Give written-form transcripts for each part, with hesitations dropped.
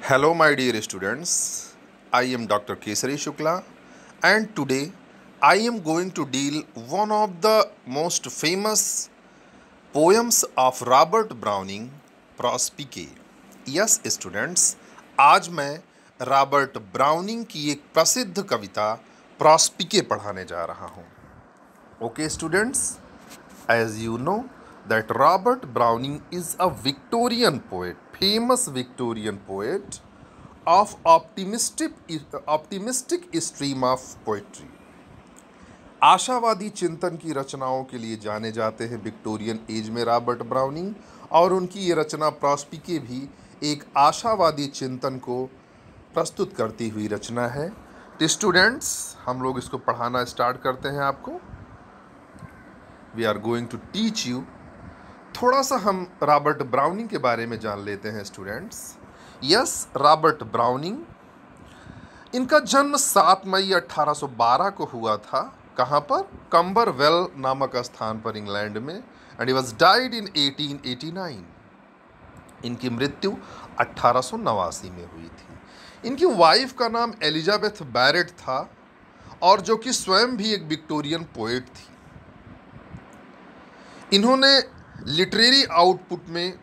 Hello, my dear students. I am Dr. Kesari Shukla, and today I am going to deal one of the most famous poems of Robert Browning, Prospike. Yes, students. आज मैं Robert browning की एक प्रसिद्ध कविता प्रॉस्पिके पढ़ाने जा रहा हूँ. Okay, students. As you know, that Robert Browning is a Victorian poet, famous Victorian poet of optimistic stream of poetry. आशावादी चिंतन की रचनाओं के लिए जाने जाते हैं विक्टोरियन एज में रॉबर्ट ब्राउनिंग, और उनकी ये रचना प्रॉस्पिके भी एक आशावादी चिंतन को प्रस्तुत करती हुई रचना है. तो स्टूडेंट्स, हम लोग इसको पढ़ाना स्टार्ट करते हैं. आपको we are going to teach you. थोड़ा सा हम रॉबर्ट ब्राउनिंग के बारे में जान लेते हैं स्टूडेंट्स. यस, रॉबर्ट ब्राउनिंग, इनका जन्म 7 मई 1812 को हुआ था. कहाँ पर? कंबरवेल नामक स्थान पर इंग्लैंड में. And he was died in 1889. इनकी मृत्यु 1889 में हुई थी. इनकी वाइफ का नाम एलिजाबेथ बैरेट था, और जो कि स्वयं भी एक विक्टोरियन पोएट थी. इन्होंने लिटरेरी आउटपुट में,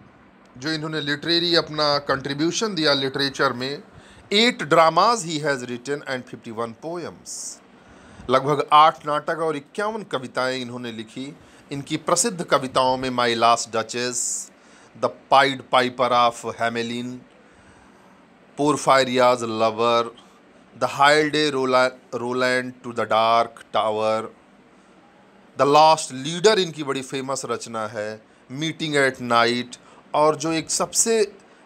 जो इन्होंने लिटरेरी अपना कंट्रीब्यूशन दिया लिटरेचर में, 8 dramas he has written and 51 poems. लगभग 8 नाटक और 51 कविताएं इन्होंने लिखी. इनकी प्रसिद्ध कविताओं में my last duchess, the pied piper of Hamelin, Porphyria's lover, the childe Roland to the dark tower, the last leader इनकी बड़ी फेमस रचना है, मीटिंग एट नाइट, और जो एक सबसे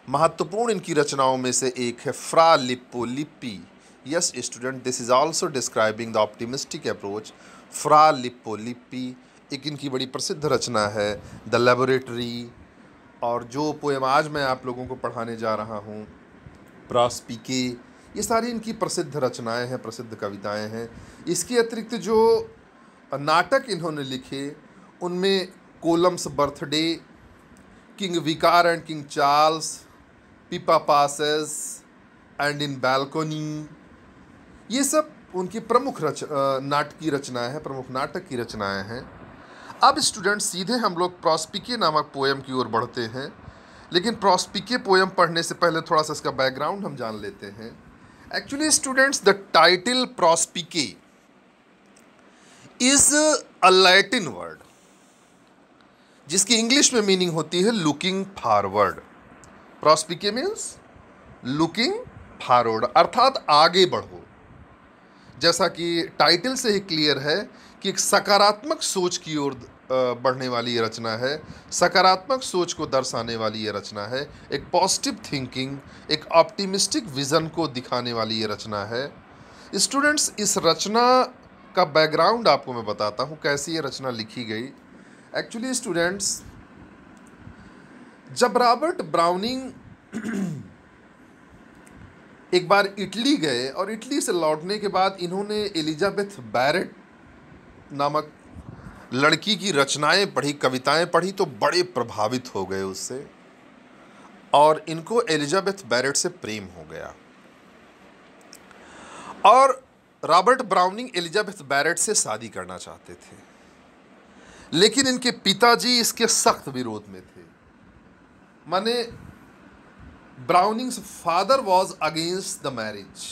महत्वपूर्ण इनकी रचनाओं में से एक है, Fra Lippo Lippi. Yes student, this is also describing the optimistic approach. Fra Lippo Lippi एक इनकी बड़ी प्रसिद्ध रचना है. द लेबोरेटरी, और जो पोएम आज मैं आप लोगों को पढ़ाने जा रहा हूँ, प्रॉस्पिके, ये सारी इनकी प्रसिद्ध रचनाएं हैं, प्रसिद्ध कविताएं हैं. इसके अतिरिक्त जो नाटक इन्होंने लिखे, उनमें कोलम्स बर्थडे, किंग विकार and king Charles, Pippa passes and in balcony, ये सब उनकी प्रमुख नाटकीय रचनाएं हैं, प्रमुख नाटक की रचनाएं हैं. अब स्टूडेंट, सीधे हम लोग प्रॉस्पिके नामक पोएम की ओर बढ़ते हैं. लेकिन प्रॉस्पिके पोएम पढ़ने से पहले थोड़ा सा इसका बैकग्राउंड हम जान लेते हैं. Actually students, the title Prospice is a Latin word जिसकी इंग्लिश में मीनिंग होती है looking forward. Prospice means looking forward, अर्थात आगे बढ़ो. जैसा कि टाइटल से ही क्लियर है कि एक सकारात्मक सोच की ओर बढ़ने वाली ये रचना है, सकारात्मक सोच को दर्शाने वाली ये रचना है, एक पॉजिटिव थिंकिंग, एक ऑप्टिमिस्टिक विजन को दिखाने वाली ये रचना है. स्टूडेंट्स, इस रचना का बैकग्राउंड आपको मैं बताता हूँ, कैसे ये रचना लिखी गई. एक्चुअली स्टूडेंट्स, जब रॉबर्ट ब्राउनिंग एक बार इटली गए और इटली से लौटने के बाद इन्होंने एलिजाबेथ बैरेट नामक लड़की की रचनाएं पढ़ी, कविताएं पढ़ी, तो बड़े प्रभावित हो गए उससे, और इनको एलिजाबेथ बैरेट से प्रेम हो गया. और रॉबर्ट ब्राउनिंग एलिजाबेथ बैरेट से शादी करना चाहते थे, लेकिन इनके पिताजी इसके सख्त विरोध में थे. माने Browning's father was against the marriage.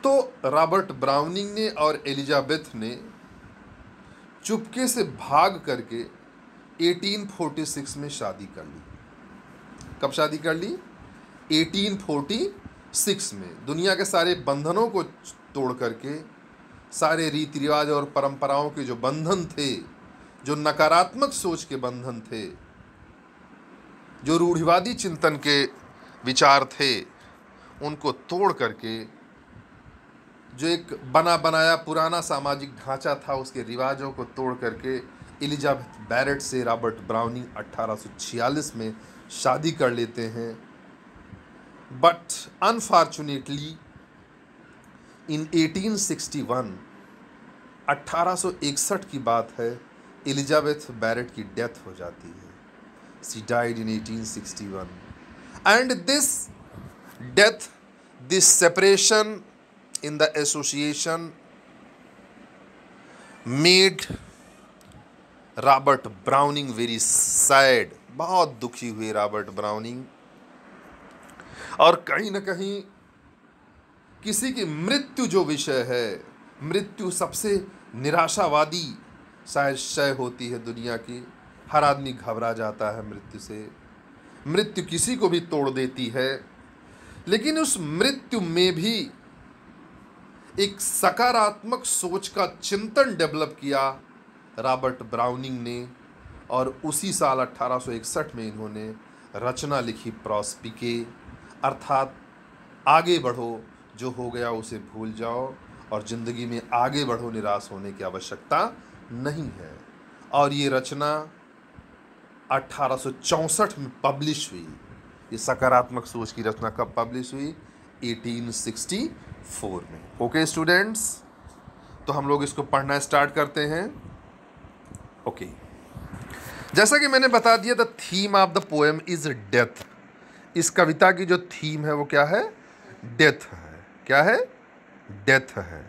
तो रॉबर्ट ब्राउनिंग ने और एलिजाबेथ ने चुपके से भाग करके 1846 में शादी कर ली. कब शादी कर ली? 1846 में. दुनिया के सारे बंधनों को तोड़ करके, सारे रीति रिवाज और परंपराओं के जो बंधन थे, जो नकारात्मक सोच के बंधन थे, जो रूढ़िवादी चिंतन के विचार थे, उनको तोड़ करके, जो एक बना बनाया पुराना सामाजिक ढांचा था, उसके रिवाजों को तोड़ करके एलिजाबेथ बैरेट से रॉबर्ट ब्राउनिंग 1846 में शादी कर लेते हैं. बट अनफॉर्चुनेटली इन 1861, 1861 की बात है, एलिजाबेथ बैरेट की डेथ हो जाती है. She died in 1861. And this death, this separation in the association made Robert browning very sad, बहुत दुखी हुए रॉबर्ट ब्राउनिंग। और कहीं ना कहीं किसी की मृत्यु जो विषय है, मृत्यु सबसे निराशावादी शायद शय होती है दुनिया की। हर आदमी घबरा जाता है मृत्यु से, मृत्यु किसी को भी तोड़ देती है। लेकिन उस मृत्यु में भी एक सकारात्मक सोच का चिंतन डेवलप किया रॉबर्ट ब्राउनिंग ने, और उसी साल 1861 में इन्होंने रचना लिखी प्रॉस्पिके, अर्थात आगे बढ़ो, जो हो गया उसे भूल जाओ और ज़िंदगी में आगे बढ़ो, निराश होने की आवश्यकता नहीं है। और ये रचना 1864 में पब्लिश हुई। ये सकारात्मक सोच की रचना कब पब्लिश हुई? 1864 में। ओके स्टूडेंट्स, तो हम लोग इसको पढ़ना स्टार्ट करते हैं। ओके, जैसा कि मैंने बता दिया, the theme of the poem is death. इस कविता की जो थीम है वो क्या है? डेथ है। क्या है? डेथ है।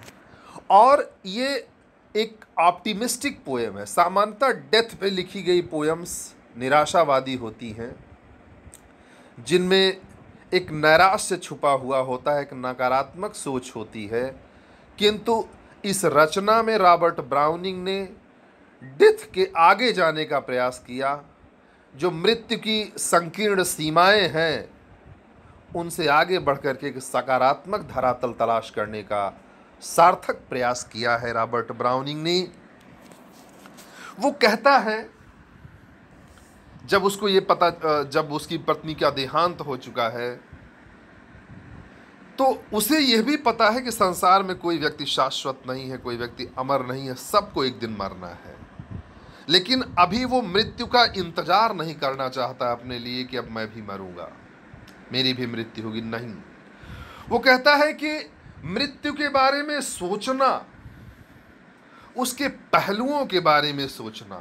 और ये एक ऑप्टिमिस्टिक पोएम है। सामान्यतः डेथ पे लिखी गई पोएम्स निराशावादी होती हैं, जिनमें एक नैराश्य छुपा हुआ होता है, एक नकारात्मक सोच होती है। किंतु इस रचना में रॉबर्ट ब्राउनिंग ने डेथ के आगे जाने का प्रयास किया। जो मृत्यु की संकीर्ण सीमाएं हैं, उनसे आगे बढ़कर के एक सकारात्मक धरातल तलाश करने का सार्थक प्रयास किया है रॉबर्ट ब्राउनिंग ने। वो कहता है, जब उसको ये पता, जब उसकी पत्नी का देहांत हो चुका है, तो उसे यह भी पता है कि संसार में कोई व्यक्ति शाश्वत नहीं है, कोई व्यक्ति अमर नहीं है, सबको एक दिन मरना है। लेकिन अभी वो मृत्यु का इंतजार नहीं करना चाहता अपने लिए कि अब मैं भी मरूंगा, मेरी भी मृत्यु होगी। नहीं, वो कहता है कि मृत्यु के बारे में सोचना, उसके पहलुओं के बारे में सोचना,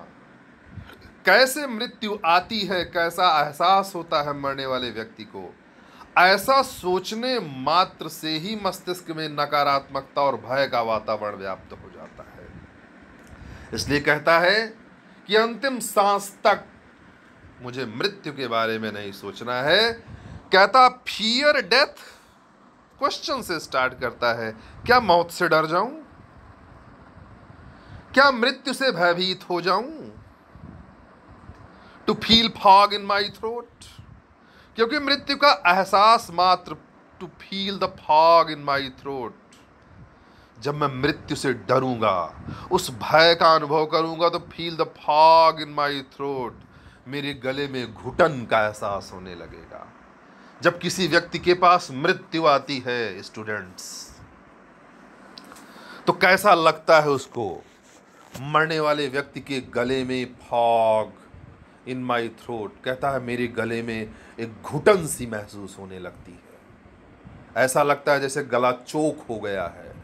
कैसे मृत्यु आती है, कैसा एहसास होता है मरने वाले व्यक्ति को, ऐसा सोचने मात्र से ही मस्तिष्क में नकारात्मकता और भय का वातावरण व्याप्त हो जाता है। इसलिए कहता है कि अंतिम सांस तक मुझे मृत्यु के बारे में नहीं सोचना है। कहता फियर डेथ, क्वेश्चन से स्टार्ट करता है, क्या मौत से डर जाऊं? क्या मृत्यु से भयभीत हो जाऊं? To feel fog in my throat, क्योंकि मृत्यु का एहसास मात्र, to feel the fog in my throat, जब मैं मृत्यु से डरूंगा, उस भय का अनुभव करूंगा, तो feel the fog in my throat, मेरे गले में घुटन का एहसास होने लगेगा। जब किसी व्यक्ति के पास मृत्यु आती है स्टूडेंट्स, तो कैसा लगता है उसको? मरने वाले व्यक्ति के गले में फॉग इन माई थ्रोट, कहता है मेरे गले में एक घुटन सी महसूस होने लगती है। ऐसा लगता है जैसे गला चोक हो गया है।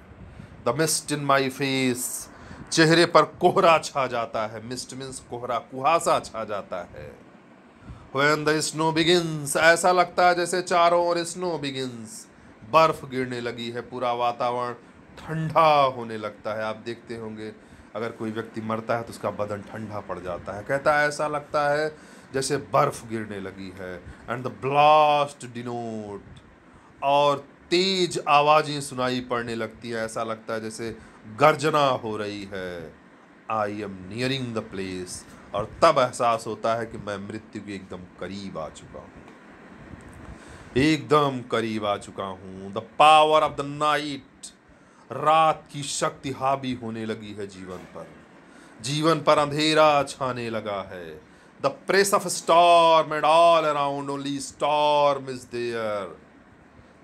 The mist in my face, चेहरे पर कोहरा छा जाता है। मिस्ट मीन्स कोहरा, कुहासा छा जाता है। When the snow begins, ऐसा लगता है जैसे चारों ओर स्नो बिगिंस, बर्फ गिरने लगी है, पूरा वातावरण ठंडा होने लगता है। आप देखते होंगे अगर कोई व्यक्ति मरता है तो उसका बदन ठंडा पड़ जाता है। कहता है ऐसा लगता है जैसे बर्फ गिरने लगी है। एंड द ब्लास्ट डिनोट, और तेज आवाज़ें सुनाई पड़ने लगती है। ऐसा लगता है जैसे गर्जना हो रही है। I am nearing the place, और तब एहसास होता है कि मैं मृत्यु के एकदम करीब आ चुका हूँ, एकदम करीब आ चुका हूँ। The power of the night, रात की शक्ति हावी होने लगी है जीवन पर अंधेरा छाने लगा है। The press of storm and all around only storm is there,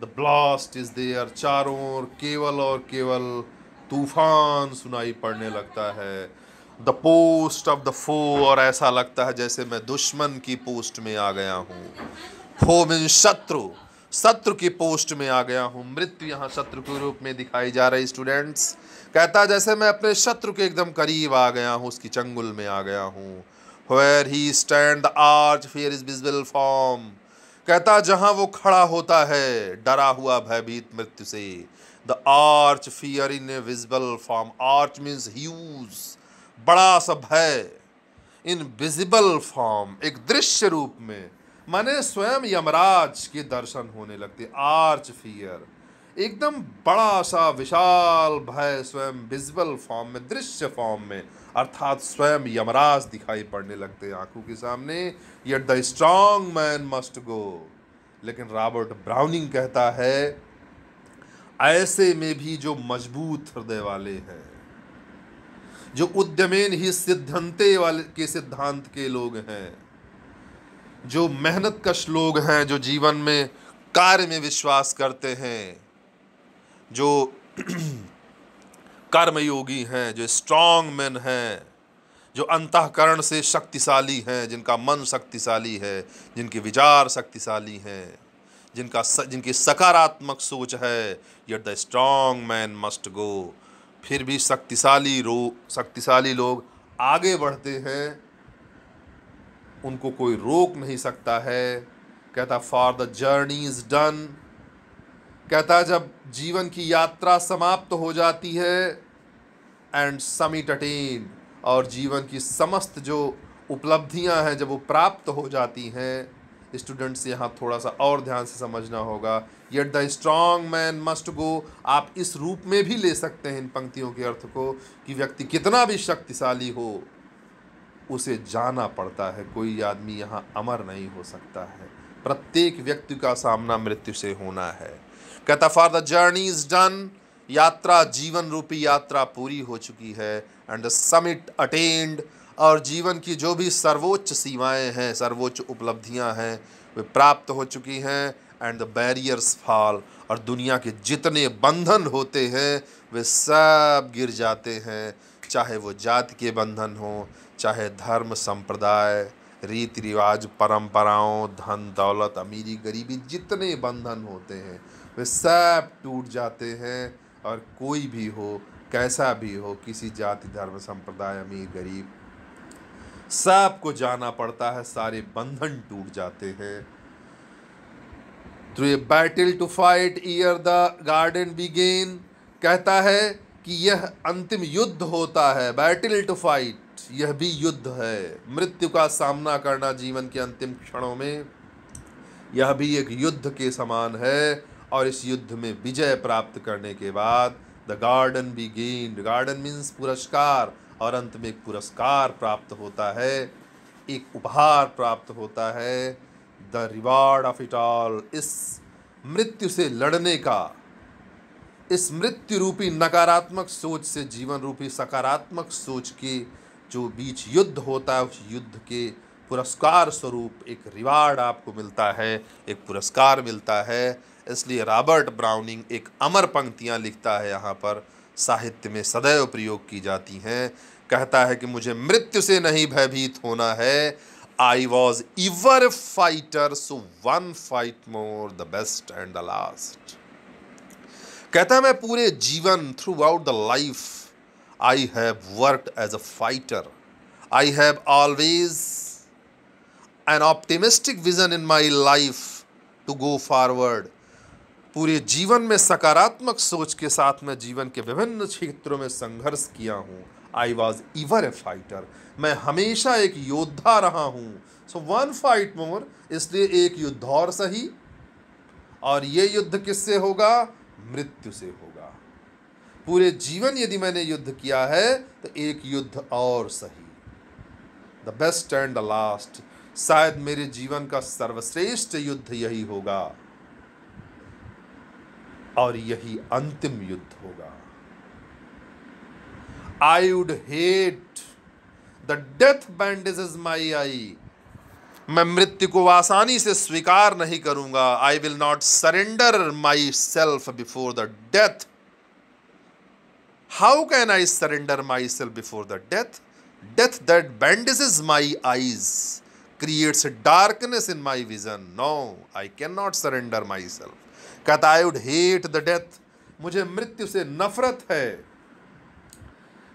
the blast is there, चारों ओर केवल और केवल तूफान सुनाई पड़ने लगता है। द पोस्ट ऑफ द फो, और ऐसा लगता है जैसे मैं दुश्मन की पोस्ट में आ गया हूँ। फो मीन्स शत्रु, शत्रु की पोस्ट में आ गया हूँ। मृत्यु यहाँ शत्रु के रूप में दिखाई जा रही स्टूडेंट्स। कहता है जैसे मैं अपने शत्रु के एकदम करीब आ गया हूँ, उसकी चंगुल में आ गया हूँ। Where he stand the arch fear is visible form, कहता जहां वो खड़ा होता है डरा हुआ भयभीत मृत्यु से, the arch fear in A visible form, arch means huge, बड़ा सा भय, इन विजिबल फॉर्म, एक दृश्य रूप में, माने स्वयं यमराज के दर्शन होने लगते। आर्च फियर, एकदम बड़ा सा विशाल भय, स्वयं विजिबल फॉर्म में, दृश्य फॉर्म में, अर्थात स्वयं यमराज दिखाई पड़ने लगते हैं आंखों के सामने। Yet the strong man must go. लेकिन रॉबर्ट ब्राउनिंग कहता है ऐसे में भी जो मजबूत हृदय वाले हैं, जो उद्यमेन ही सिद्धंते वाले के सिद्धांत के लोग हैं, जो मेहनत कश लोग हैं, जो जीवन में कार्य में विश्वास करते हैं, जो कर्मयोगी हैं, जो स्ट्रॉन्ग मैन हैं, जो अंतःकरण से शक्तिशाली हैं, जिनका मन शक्तिशाली है, जिनके विचार शक्तिशाली हैं, जिनकी सकारात्मक सोच है, yet the strong man must go. फिर भी शक्तिशाली लोग आगे बढ़ते हैं, उनको कोई रोक नहीं सकता है। कहता for the journey is done, कहता जब जीवन की यात्रा समाप्त हो जाती है, एंड समिट अटेन, और जीवन की समस्त जो उपलब्धियां हैं जब वो प्राप्त हो जाती हैं, स्टूडेंट्स यहाँ थोड़ा सा और ध्यान से समझना होगा। Yet the strong man must go, आप इस रूप में भी ले सकते हैं इन पंक्तियों के अर्थ को कि व्यक्ति कितना भी शक्तिशाली हो उसे जाना पड़ता है, कोई आदमी यहाँ अमर नहीं हो सकता है, प्रत्येक व्यक्ति का सामना मृत्यु से होना है। कहता for the journey is done, यात्रा, जीवन रूपी यात्रा पूरी हो चुकी है, एंड द समिट अटेन्ड, और जीवन की जो भी सर्वोच्च सीमाएं हैं, सर्वोच्च उपलब्धियां हैं, वे प्राप्त हो चुकी हैं, एंड द बैरियर्स फॉल, और दुनिया के जितने बंधन होते हैं वे सब गिर जाते हैं, चाहे वो जाति के बंधन हो, चाहे धर्म संप्रदाय, रीति रिवाज, परंपराओं, धन दौलत, अमीरी गरीबी, जितने बंधन होते हैं वे सब टूट जाते हैं। और कोई भी हो, कैसा भी हो, किसी जाति, धर्म, संप्रदाय, अमीर गरीब, सबको जाना पड़ता है, सारे बंधन टूट जाते हैं। Through a battle to fight ear the garden begin, कहता है कि यह अंतिम युद्ध होता है, बैटल टू फाइट, यह भी युद्ध है, मृत्यु का सामना करना जीवन के अंतिम क्षणों में, यह भी एक युद्ध के समान है। और इस युद्ध में विजय प्राप्त करने के बाद the garden begin, garden means पुरस्कार, और अंत में एक पुरस्कार प्राप्त होता है, एक उपहार प्राप्त होता है, the reward of it all, इस मृत्यु से लड़ने का, इस मृत्यु रूपी नकारात्मक सोच से जीवन रूपी सकारात्मक सोच के जो बीच युद्ध होता है, उस युद्ध के पुरस्कार स्वरूप एक रिवार्ड आपको मिलता है, एक पुरस्कार मिलता है। इसलिए रॉबर्ट ब्राउनिंग एक अमर पंक्तियां लिखता है, यहाँ पर साहित्य में सदैव प्रयोग की जाती हैं। कहता है कि मुझे मृत्यु से नहीं भयभीत होना है, I was ever a fighter, so one fight more, the best and the last. कहता है मैं पूरे जीवन, throughout the life, I have worked as a fighter, I have always an optimistic vision in my life to go forward. पूरे जीवन में सकारात्मक सोच के साथ मैं जीवन के विभिन्न क्षेत्रों में संघर्ष किया हूँ। आई वॉज इवर ए फाइटर, मैं हमेशा एक योद्धा रहा हूँ। सो वन फाइट मोर, इसलिए एक युद्ध और सही, और ये युद्ध किससे होगा? मृत्यु से होगा। पूरे जीवन यदि मैंने युद्ध किया है तो एक युद्ध और सही, the best and the last, शायद मेरे जीवन का सर्वश्रेष्ठ युद्ध यही होगा और यही अंतिम युद्ध होगा। I would hate the death bandages my eye, मैं मृत्यु को आसानी से स्वीकार नहीं करूंगा। I will not surrender my self before the death. How can I surrender my self before the death? Death that bandages my eyes creates a darkness in my vision. No, I cannot surrender myself. कहता I would hate the death. मुझे मृत्यु से नफरत है।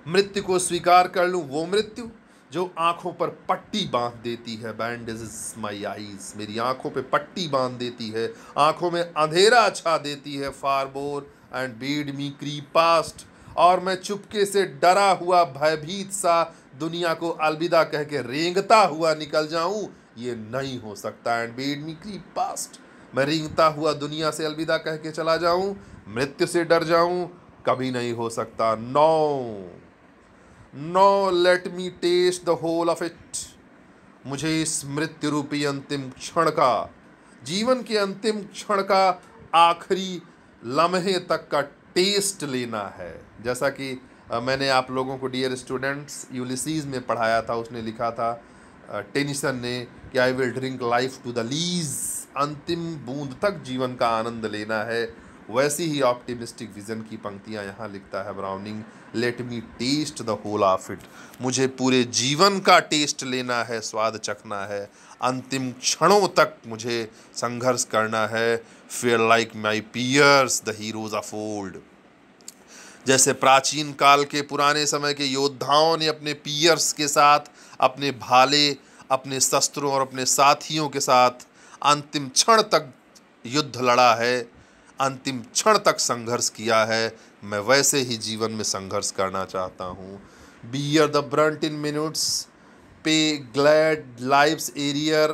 मृत्यु को स्वीकार कर लूं, वो मृत्यु जो आंखों पर पट्टी बांध देती है, बैंडेजेस माई आईज, मेरी आंखों पे पट्टी बांध देती है, आंखों में अंधेरा छा देती है, forbore and Beed me creep past, और मैं चुपके से डरा हुआ भयभीत सा दुनिया को अलविदा कह के रेंगता हुआ निकल जाऊं, ये नहीं हो सकता। And Beed me creep past, मैं रेंगता हुआ दुनिया से अलविदा कह के चला जाऊं, मृत्यु से डर जाऊं, कभी नहीं हो सकता। No no, let me taste the whole of it, मुझे इस मृत्यु रूपी अंतिम क्षण का, जीवन के अंतिम क्षण का आखिरी लम्हे तक का टेस्ट लेना है। जैसा कि मैंने आप लोगों को डियर स्टूडेंट्स यूलिसीज में पढ़ाया था, उसने लिखा था टेनिसन ने कि I will drink life to the lees, अंतिम बूंद तक जीवन का आनंद लेना है। वैसी ही ऑप्टिमिस्टिक विजन की पंक्तियां यहाँ लिखता है Browning, let me taste the whole of it, मुझे पूरे जीवन का टेस्ट लेना है, स्वाद चखना है, अंतिम क्षणों तक मुझे संघर्ष करना है। Fair like my piers the heroes of old, जैसे प्राचीन काल के पुराने समय के योद्धाओं ने अपने पियर्स के साथ, अपने भाले, अपने शस्त्रों और अपने साथियों के साथ अंतिम क्षण तक युद्ध लड़ा है, अंतिम क्षण तक संघर्ष किया है, मैं वैसे ही जीवन में संघर्ष करना चाहता हूँ। Bear the Brunt in minutes, पे ग्लैड लाइफ्स एरियर,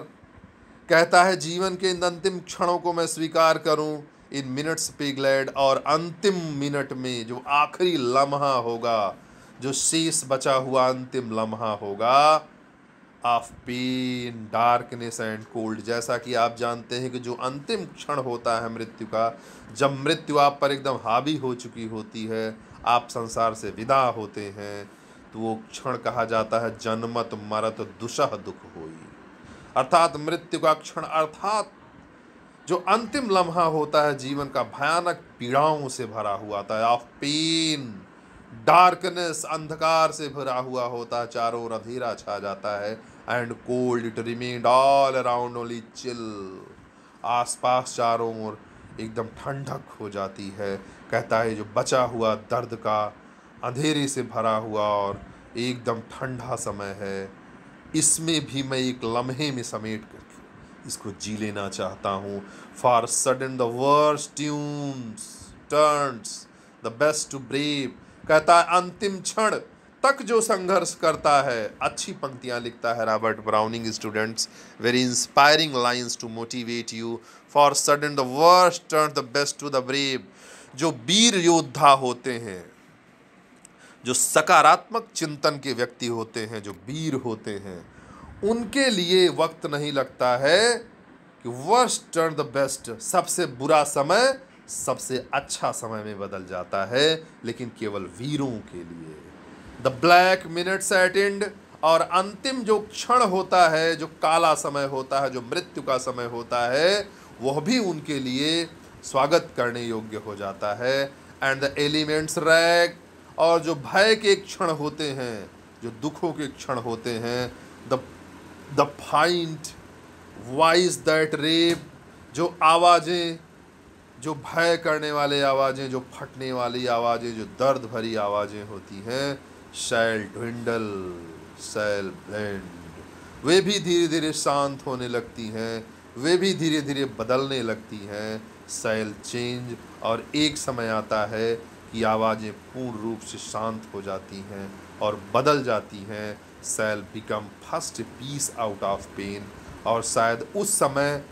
कहता है जीवन के इन अंतिम क्षणों को मैं स्वीकार करूं, इन मिनट्स पे ग्लैड, और अंतिम मिनट में जो आखिरी लम्हा होगा, जो शेष बचा हुआ अंतिम लम्हा होगा, of pain darkness and cold, जैसा कि आप जानते हैं कि जो अंतिम क्षण होता है मृत्यु का, जब मृत्यु आप पर एकदम हावी हो चुकी होती है, आप संसार से विदा होते हैं, तो वो क्षण कहा जाता है जन्मत मरत दुसह दुख होई, अर्थात मृत्यु का क्षण, अर्थात जो अंतिम लम्हा होता है जीवन का, भयानक पीड़ाओं से भरा हुआ था, ऑफ पेन डार्कनेस, अंधकार से भरा हुआ होता है, चारों ओर अंधेरा छा जाता है, and cold it remained all around only chill, आसपास चारों ओर एकदम ठंडक हो जाती है। कहता है जो बचा हुआ दर्द का, अंधेरे से भरा हुआ और एकदम ठंडा समय है, इसमें भी मैं एक लम्हे में समेट कर इसको जी लेना चाहता हूँ। For sudden the worst tunes turns the best to brave, कहता है अंतिम क्षण तक जो संघर्ष करता है। अच्छी पंक्तियाँ लिखता है Robert Browning students, very inspiring lines to motivate you. For sudden the worst turn the best to the brave, जो वीर योद्धा होते हैं, जो सकारात्मक चिंतन के व्यक्ति होते हैं, जो वीर होते हैं, उनके लिए वक्त नहीं लगता है कि वर्स्ट टर्न द बेस्ट, सबसे बुरा समय सबसे अच्छा समय में बदल जाता है, लेकिन केवल वीरों के लिए। The black minutes at end, और अंतिम जो क्षण होता है, जो काला समय होता है, जो मृत्यु का समय होता है, वह भी उनके लिए स्वागत करने योग्य हो जाता है। एंड द एलिमेंट्स रैग, और जो भय के क्षण होते हैं, जो दुखों के क्षण होते हैं, the find wise that rape, जो आवाज़ें, जो भय करने वाले आवाज़ें, जो फटने वाली आवाज़ें, जो दर्द भरी आवाज़ें होती हैं, शैल ड्विंडल शैल ब्लेंड, वे भी धीरे धीरे शांत होने लगती हैं, वे भी धीरे धीरे बदलने लगती हैं, शैल चेंज, और एक समय आता है कि आवाज़ें पूर्ण रूप से शांत हो जाती हैं और बदल जाती हैं। Shall become first peace out of pain, और शायद उस समय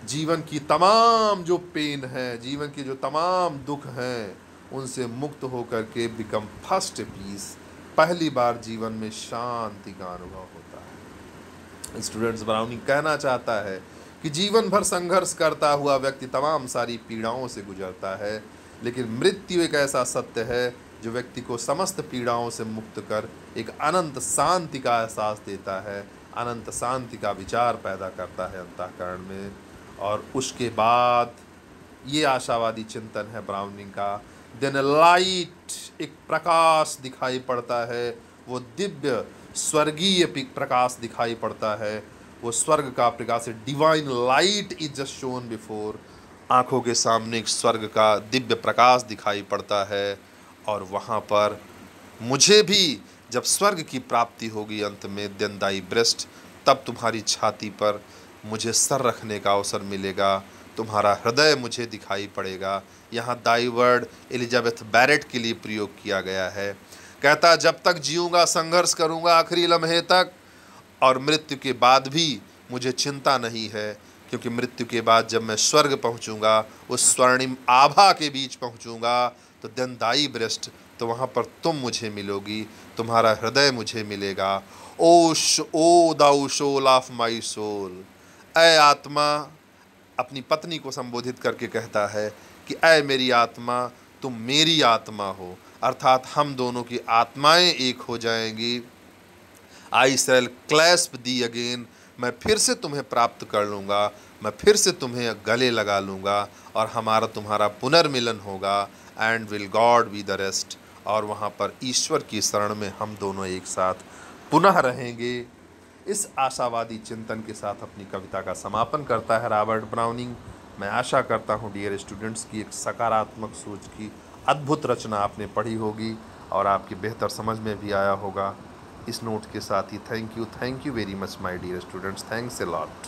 जीवन की तमाम जो पेन है, जीवन के जो तमाम दुख हैं, उनसे मुक्त होकर के बिकम फर्स्ट पीस, पहली बार जीवन में शांति का अनुभव होता है। स्टूडेंट्स, ब्राउनिंग कहना चाहता है कि जीवन भर संघर्ष करता हुआ व्यक्ति तमाम सारी पीड़ाओं से गुजरता है, लेकिन मृत्यु एक ऐसा सत्य है जो व्यक्ति को समस्त पीड़ाओं से मुक्त कर एक अनंत शांति का एहसास देता है, अनंत शांति का विचार पैदा करता है अंतःकरण में। और उसके बाद ये आशावादी चिंतन है ब्राउनिंग का, देन लाइट, एक प्रकाश दिखाई पड़ता है, वो दिव्य स्वर्गीय प्रकाश दिखाई पड़ता है, वो स्वर्ग का प्रकाश, divine light is just shone before, आँखों के सामने एक स्वर्ग का दिव्य प्रकाश दिखाई पड़ता है। और वहाँ पर मुझे भी जब स्वर्ग की प्राप्ति होगी अंत में देन दाई ब्रेस्ट, तब तुम्हारी छाती पर मुझे सर रखने का अवसर मिलेगा, तुम्हारा हृदय मुझे दिखाई पड़ेगा। यहाँ दाई वर्ड एलिजाबेथ बैरेट के लिए प्रयोग किया गया है। कहता जब तक जीऊँगा संघर्ष करूँगा आखिरी लम्हे तक, और मृत्यु के बाद भी मुझे चिंता नहीं है, क्योंकि मृत्यु के बाद जब मैं स्वर्ग पहुँचूँगा, उस स्वर्णिम आभा के बीच पहुँचूँगा, तो देन दाई ब्रेस्ट, तो वहाँ पर तुम मुझे मिलोगी, तुम्हारा हृदय मुझे मिलेगा। ओ दाउ सोल ऑफ माई सोल, ऐ आत्मा, अपनी पत्नी को संबोधित करके कहता है कि ऐ मेरी आत्मा, तुम मेरी आत्मा हो, अर्थात हम दोनों की आत्माएं एक हो जाएंगी। आई शैल क्लैस्प दी अगेन, मैं फिर से तुम्हें प्राप्त कर लूँगा, मैं फिर से तुम्हें गले लगा लूँगा, और हमारा तुम्हारा पुनर्मिलन होगा। And will God be the rest, और वहाँ पर ईश्वर की शरण में हम दोनों एक साथ पुनः रहेंगे। इस आशावादी चिंतन के साथ अपनी कविता का समापन करता है रॉबर्ट ब्राउनिंग। मैं आशा करता हूँ डियर स्टूडेंट्स की एक सकारात्मक सोच की अद्भुत रचना आपने पढ़ी होगी और आपकी बेहतर समझ में भी आया होगा। इस नोट के साथ ही thank you very much my dear students, thanks a lot.